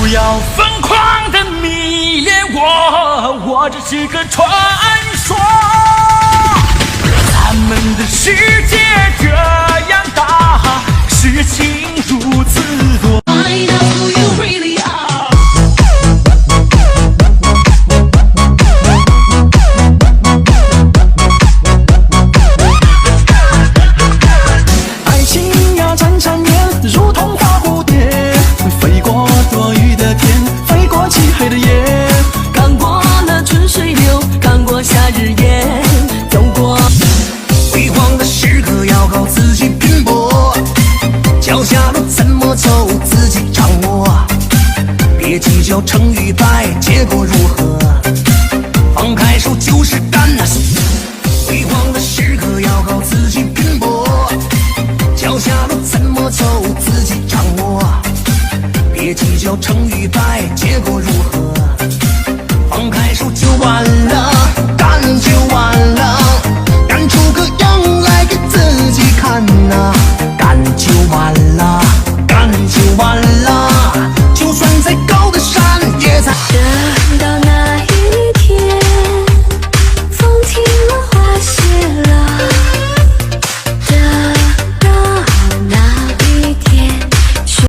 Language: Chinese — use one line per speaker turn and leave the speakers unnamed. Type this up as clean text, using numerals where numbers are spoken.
不要疯狂的迷恋我，我只是个传说。咱们的世界这样大，事情如此多。Find out who you really are。
爱情呀，缠缠绵，如同花蝴蝶，飞过多雨的天，飞过漆黑的夜，
看过了春水流，看过夏日夜，走过
辉煌的时刻要靠自己拼搏，脚下路怎么走自己掌握，别计较成与败，结果如何，放开手就是干呐。辉煌的时刻要靠自己拼搏，脚下路怎么走自己掌握，别计较成与败，结果如何，放开手就完了，干就完了。